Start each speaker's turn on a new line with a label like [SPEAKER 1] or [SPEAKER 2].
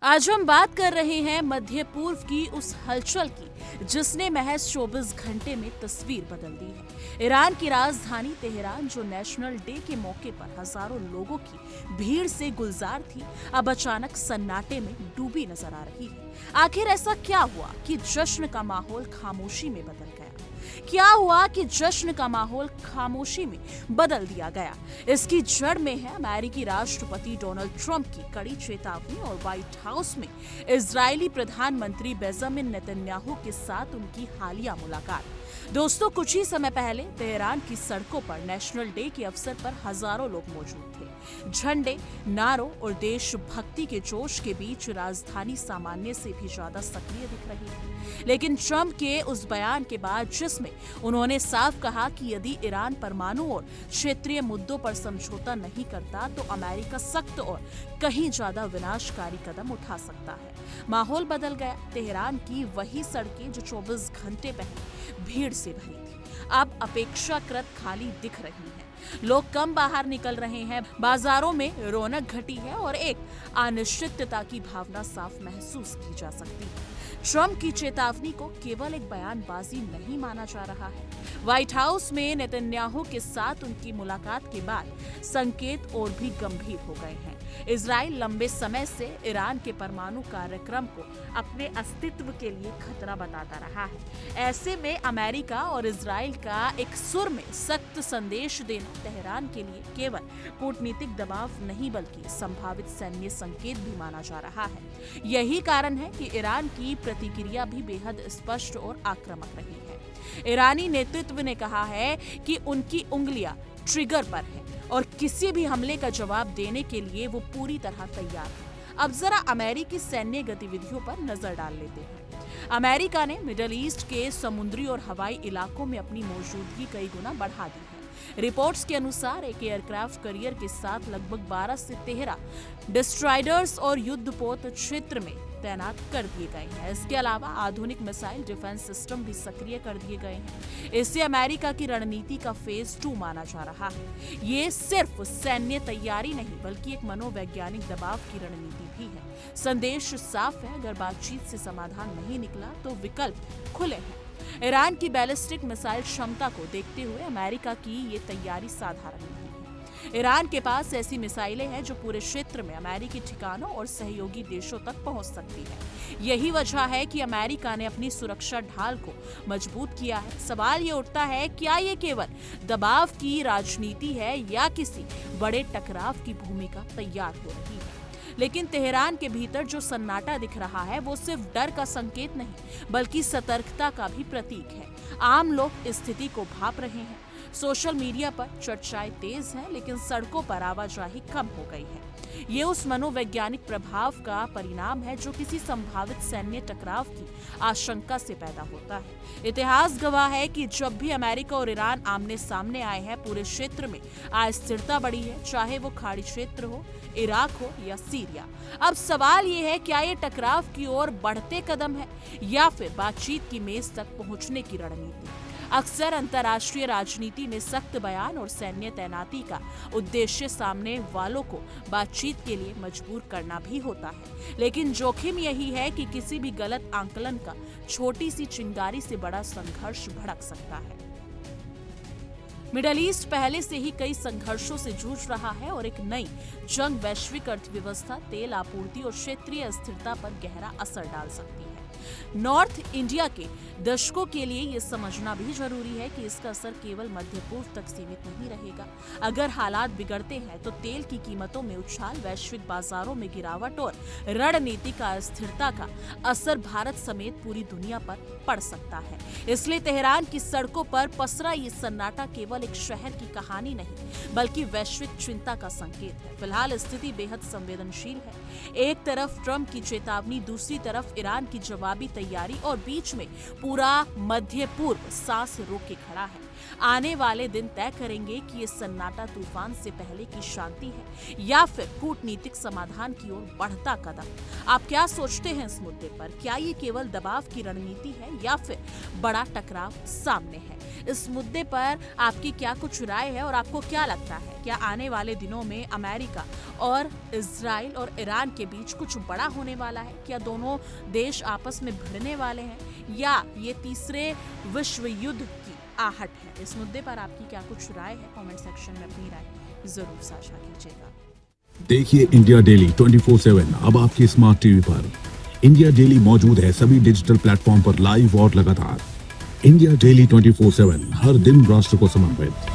[SPEAKER 1] आज हम बात कर रहे हैं मध्य पूर्व की उस हलचल की जिसने महज 24 घंटे में तस्वीर बदल दी है। ईरान की राजधानी तेहरान, जो नेशनल डे के मौके पर हजारों लोगों की भीड़ से गुलजार थी, अब अचानक सन्नाटे में डूबी नजर आ रही है। आखिर ऐसा क्या हुआ कि जश्न का माहौल खामोशी में बदल गया? क्या हुआ कि जश्न का माहौल खामोशी में बदल दिया गया? इसकी जड़ में है अमेरिकी राष्ट्रपति डोनाल्ड ट्रंप की कड़ी चेतावनी और व्हाइट हाउस में इजरायली प्रधानमंत्री बेंजामिन नेतन्याहू के साथ उनकी हालिया मुलाकात। दोस्तों, कुछ ही समय पहले तेहरान की सड़कों पर नेशनल डे के अवसर पर हजारों लोग मौजूद थे। झंडे, नारों और देशभक्ति के जोश के बीच राजधानी सामान्य से भी ज्यादा सक्रिय दिख रही थी। लेकिन ट्रंप के उस बयान के बाद, जिसमें उन्होंने साफ कहा कि यदि ईरान परमाणु और क्षेत्रीय मुद्दों पर समझौता नहीं करता तो अमेरिका सख्त और कहीं ज्यादा विनाशकारी कदम उठा सकता है, माहौल बदल गया। तेहरान की वही सड़कें जो 24 घंटे पहले भीड़ से भरी थी, अब अपेक्षाकृत खाली दिख रही हैं। लोग कम बाहर निकल रहे हैं, बाजारों में रौनक घटी है और एक अनिश्चितता की भावना साफ महसूस की जा सकती है। ट्रंप की चेतावनी को केवल एक बयानबाजी नहीं माना जा रहा है। व्हाइट हाउस में नेतन्याहू के साथ उनकी मुलाकात के बाद संकेत और भी गंभीर हो गए हैं। इजराइल लंबे समय से ईरान के परमाणु कार्यक्रम को अपने अस्तित्व के लिए खतरा बताता रहा है। ऐसे में अमेरिका और इजराइल का एक सुर में सख्त संदेश देना तेहरान के लिए केवल कूटनीतिक दबाव नहीं बल्कि संभावित सैन्य संकेत भी माना जा रहा है। यही कारण है कि ईरान की प्रतिक्रिया भी बेहद स्पष्ट और आक्रामक रही है। ईरानी नेतृत्व ने कहा है कि उनकी उंगलियां ट्रिगर पर हैं और किसी भी हमले का जवाब देने के लिए वो पूरी तरह तैयार है। अब जरा अमेरिकी सैन्य गतिविधियों पर नजर डाल लेते हैं। अमेरिका ने मिडल ईस्ट के समुद्री और हवाई इलाकों में अपनी मौजूदगी कई गुना बढ़ा दी है। रिपोर्ट्स के अनुसार एक एयरक्राफ्ट कैरियर के साथ लगभग 12 से 13 डिस्ट्रॉयर्स और युद्धपोत क्षेत्र में तैनात कर दिए गए हैं। इसके अलावा आधुनिक मिसाइल डिफेंस सिस्टम भी सक्रिय कर दिए गए हैं। इसे अमेरिका की रणनीति का फेज 2 माना जा रहा है। ये सिर्फ सैन्य तैयारी नहीं बल्कि एक मनोवैज्ञानिक दबाव की रणनीति भी है। संदेश साफ है, अगर बातचीत से समाधान नहीं निकला तो विकल्प खुले हैं। ईरान की बैलिस्टिक मिसाइल क्षमता को देखते हुए अमेरिका की ये तैयारी साधारण नहीं है। ईरान के पास ऐसी मिसाइलें हैं जो पूरे क्षेत्र में अमेरिकी ठिकानों और सहयोगी देशों तक पहुंच सकती है। यही वजह है कि अमेरिका ने अपनी सुरक्षा ढाल को मजबूत किया है। सवाल ये उठता है, क्या ये केवल दबाव की राजनीति है या किसी बड़े टकराव की भूमिका तैयार हो रही है? लेकिन तेहरान के भीतर जो सन्नाटा दिख रहा है वो सिर्फ डर का संकेत नहीं बल्कि सतर्कता का भी प्रतीक है। आम लोग स्थिति को भांप रहे हैं। सोशल मीडिया पर चर्चाएं तेज हैं, लेकिन सड़कों पर आवाजाही कम हो गई है। ये उस मनोवैज्ञानिक प्रभाव का परिणाम है जो किसी संभावित सैन्य टकराव की आशंका से पैदा होता है। इतिहास गवाह है कि जब भी अमेरिका और ईरान आमने सामने आए हैं, पूरे क्षेत्र में अस्थिरता बढ़ी है, चाहे वो खाड़ी क्षेत्र हो, इराक हो या सीरिया। अब सवाल ये है, क्या ये टकराव की ओर बढ़ते कदम है या फिर बातचीत की मेज तक पहुंचने की रणनीति? अक्सर अंतर्राष्ट्रीय राजनीति में सख्त बयान और सैन्य तैनाती का उद्देश्य सामने वालों को बातचीत के लिए मजबूर करना भी होता है, लेकिन जोखिम यही है कि किसी भी गलत आंकलन का छोटी सी चिंगारी से बड़ा संघर्ष भड़क सकता है। मिडल ईस्ट पहले से ही कई संघर्षों से जूझ रहा है और एक नई जंग वैश्विक अर्थव्यवस्था, तेल आपूर्ति और क्षेत्रीय अस्थिरता पर गहरा असर डाल सकती है। नॉर्थ इंडिया के दशकों के लिए ये समझना भी जरूरी है कि इसका असर केवल मध्य पूर्व तक सीमित नहीं रहेगा। अगर हालात बिगड़ते हैं तो तेल की कीमतों में उछाल, वैश्विक बाजारों में गिरावट और रणनीतिक अस्थिरता का असर भारत समेत पूरी दुनिया पर पड़ सकता है। इसलिए तेहरान की सड़कों पर पसरा ये सन्नाटा केवल एक शहर की कहानी नहीं बल्कि वैश्विक चिंता का संकेत है। फिलहाल स्थिति बेहद संवेदनशील है। एक तरफ ट्रंप की चेतावनी, दूसरी तरफ ईरान की जवाबी तैयारी और बीच में पूरा मध्य पूर्व सांस रोके खड़ा है। आने वाले दिन तय करेंगे कि ये सन्नाटा तूफान से पहले की शांति है या फिर कूटनीतिक समाधान की ओर बढ़ता कदम। आप क्या सोचते हैं इस मुद्दे पर? क्या ये केवल दबाव की रणनीति है या फिर बड़ा टकराव सामने है? इस मुद्दे पर आपकी क्या कुछ राय है और आपको क्या लगता है क्या आने वाले दिनों में अमेरिका और इजराइल और ईरान के बीच कुछ बड़ा होने वाला है? क्या दोनों देश आपस में भिड़ने वाले हैं या ये तीसरे विश्व युद्ध की आहट है? इस मुद्दे पर आपकी क्या कुछ राय है? कमेंट सेक्शन में अपनी राय जरूर साझा कीजिएगा।
[SPEAKER 2] देखिए इंडिया डेली 24/7 अब आपके स्मार्ट टीवी पर। इंडिया डेली मौजूद है सभी डिजिटल प्लेटफॉर्म पर लाइव और लगातार। इंडिया डेली 24/7 हर दिन राष्ट्र को समर्पित।